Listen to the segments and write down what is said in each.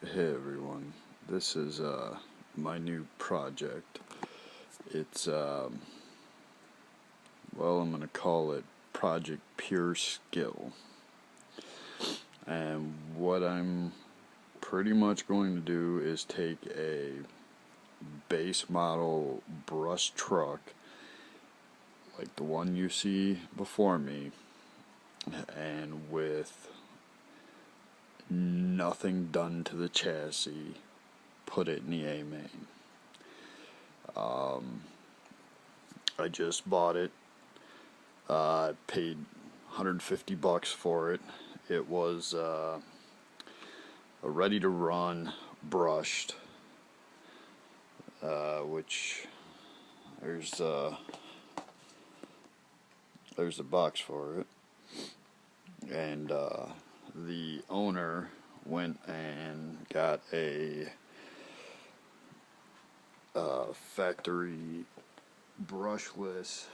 Hey everyone, this is my new project. It's I'm gonna call it Project Pure Skill. And what I'm pretty much going to do is take a base model brush truck, like the one you see before me, and with nothing done to the chassis, put it in the amain. I just bought it. I paid $150 for it. It was a ready to run brushed, which there's a box for it, and the owner went and got a factory brushless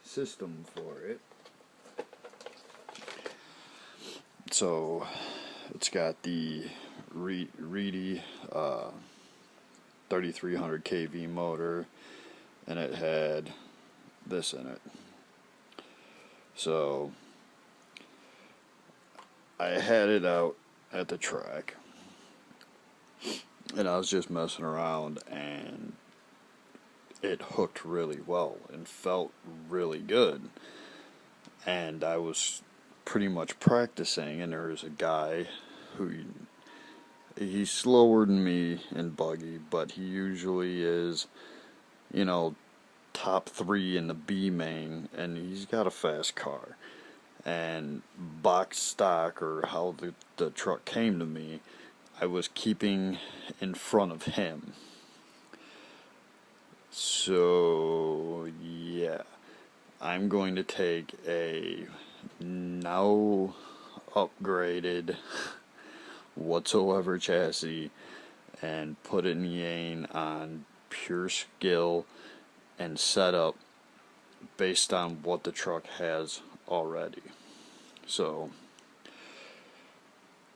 system for it. So it's got the Reedy 3300 kV motor, and it had this in it. So I had it out at the track, and I was just messing around, and it hooked really well and felt really good. And I was pretty much practicing, and there was a guy who he's slower than me in buggy, but he usually is, top 3 in the B main, and he's got a fast car. And box stock, or how the truck came to me, I was keeping in front of him. So yeah, I'm going to take a now upgraded whatsoever chassis and put it in the on pure skill and setup based on what the truck has already. So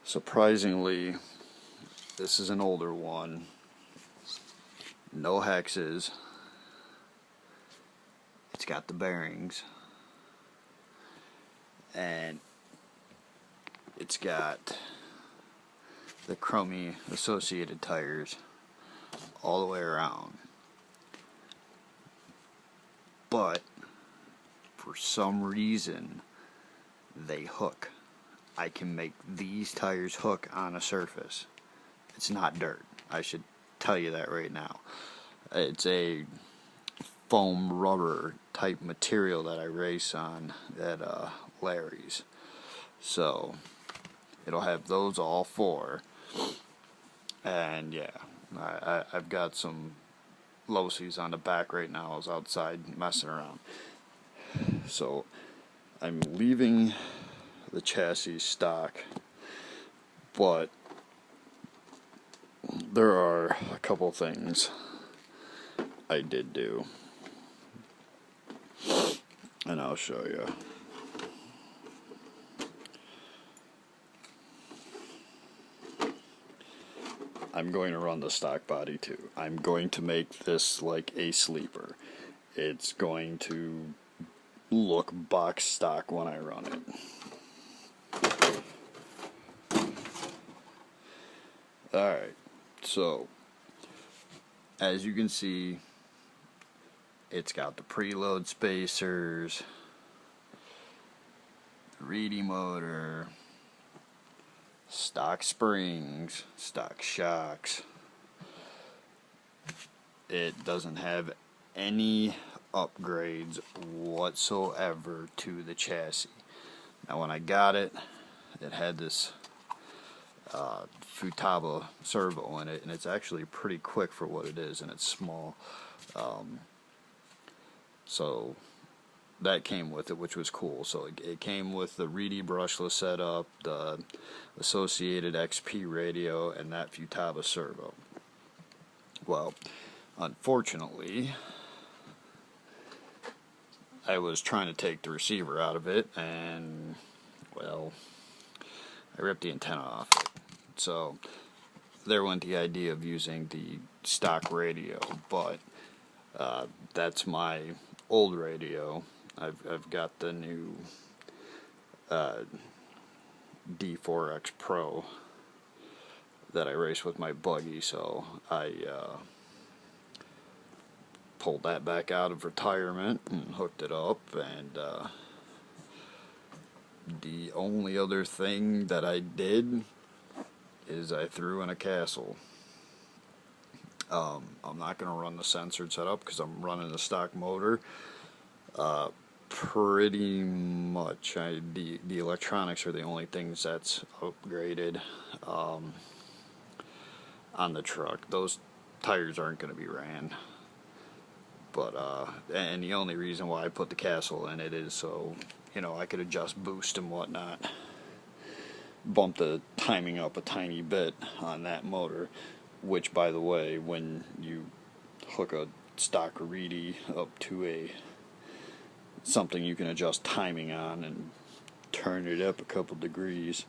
surprisingly, this is an older one, no hexes. It's got the bearings, and it's got the chromey associated tires all the way around. But for some reason, they hook. I can make these tires hook on a surface. It's not dirt. I should tell you that right now. It's a foam rubber type material that I race on at Larry's. So it'll have those all four. And yeah, I've got some low-seas on the back right now. I was outside messing around. So I'm leaving the chassis stock, but there are a couple things I did do, and I'll show you. I'm going to run the stock body too. I'm going to make this like a sleeper. It's going to look box stock when I run it. Alright, so as you can see, it's got the preload spacers, the Reedy motor, stock springs, stock shocks. It doesn't have any upgrades whatsoever to the chassis. Now when I got it, it had this Futaba servo in it, and it's actually pretty quick for what it is, and it's small. So that came with it, which was cool. So it came with the Reedy brushless setup, the associated XP radio, and that Futaba servo. Well, unfortunately, I was trying to take the receiver out of it, and well, I ripped the antenna off it. So there went the idea of using the stock radio, but that's my old radio. I've got the new D4X Pro that I race with my buggy, so I pulled that back out of retirement and hooked it up, and the only other thing that I did is I threw in a castle. I'm not going to run the censored setup because I'm running the stock motor. Pretty much the electronics are the only things that's upgraded on the truck. Those tires aren't going to be ran, but and the only reason why I put the castle in it is so, you know, I could adjust boost and whatnot, bump the timing up a tiny bit on that motor, which, by the way, when you hook a stock reedy up to something you can adjust timing on and turn it up a couple degrees,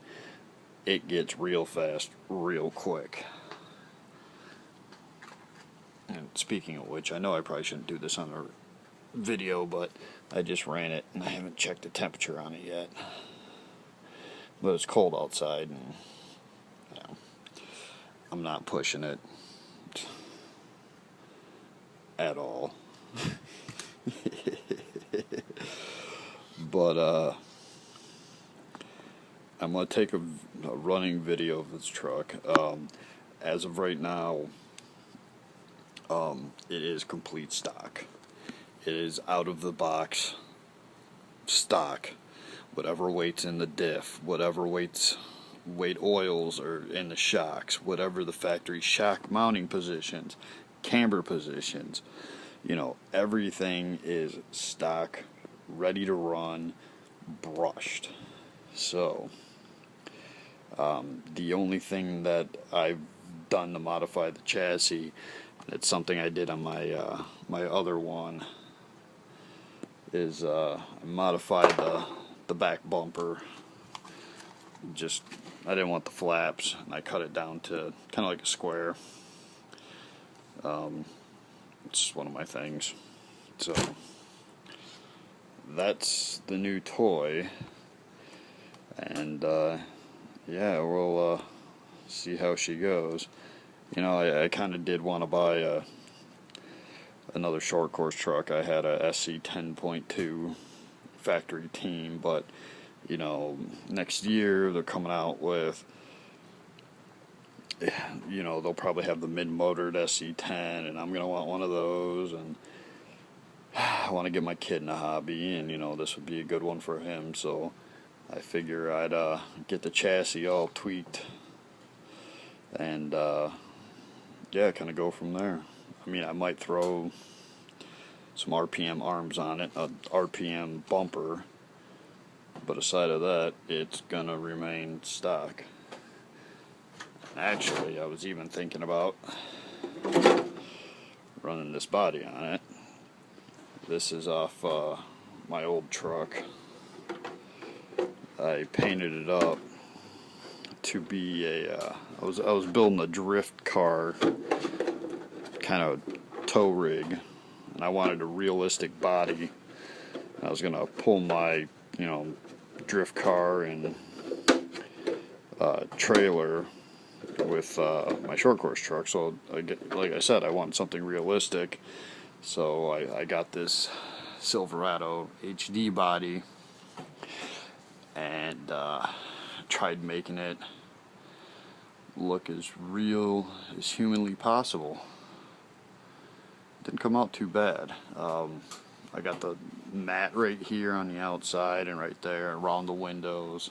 it gets real fast real quick. And speaking of which, I know I probably shouldn't do this on a video, but I just ran it and I haven't checked the temperature on it yet. But it's cold outside, and you know, I'm not pushing it at all. But I'm going to take a running video of this truck. As of right now, it is complete stock. It is out of the box stock. Whatever weight's in the diff, whatever weight oils are in the shocks, whatever the factory shock mounting positions, camber positions, you know, everything is stock, ready to run, brushed. So the only thing that I've done to modify the chassis, it's something I did on my my other one, is I modified the back bumper. Just, I didn't want the flaps, and I cut it down to kind of like a square. It's one of my things. So that's the new toy, and yeah, we'll see how she goes. You know, I kind of did want to buy another short course truck. I had a sc10.2 factory team, but you know, next year they're coming out with, you know, they'll probably have the mid-motored sc10, and I'm gonna want one of those, and I want to get my kid in a hobby, and you know, this would be a good one for him. So I figure I'd get the chassis all tweaked, and yeah, kind of go from there. I mean, I might throw some RPM arms on it, a RPM bumper, but aside of that, it's gonna remain stock. Actually, I was even thinking about running this body on it. This is off my old truck. I painted it up to be a I was building a drift car kind of tow rig, and I wanted a realistic body. I was gonna pull my, you know, drift car and trailer with my short course truck. So like I said, I wanted something realistic. So I got this Silverado HD body, and tried making it look as real as humanly possible. Didn't come out too bad. I got the mat right here on the outside and right there around the windows.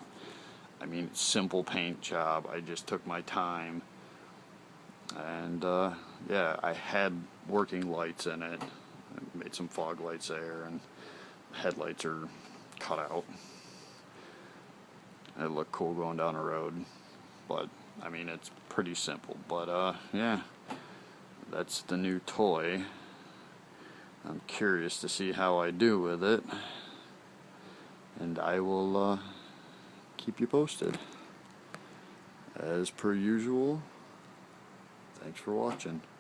I mean, it's simple paint job. I just took my time, and yeah, I had working lights in it. I made some fog lights there, and headlights are cut out. It looked cool going down the road, but I mean, it's pretty simple. But yeah, that's the new toy. I'm curious to see how I do with it, and I will keep you posted. As per usual, Thanks for watching.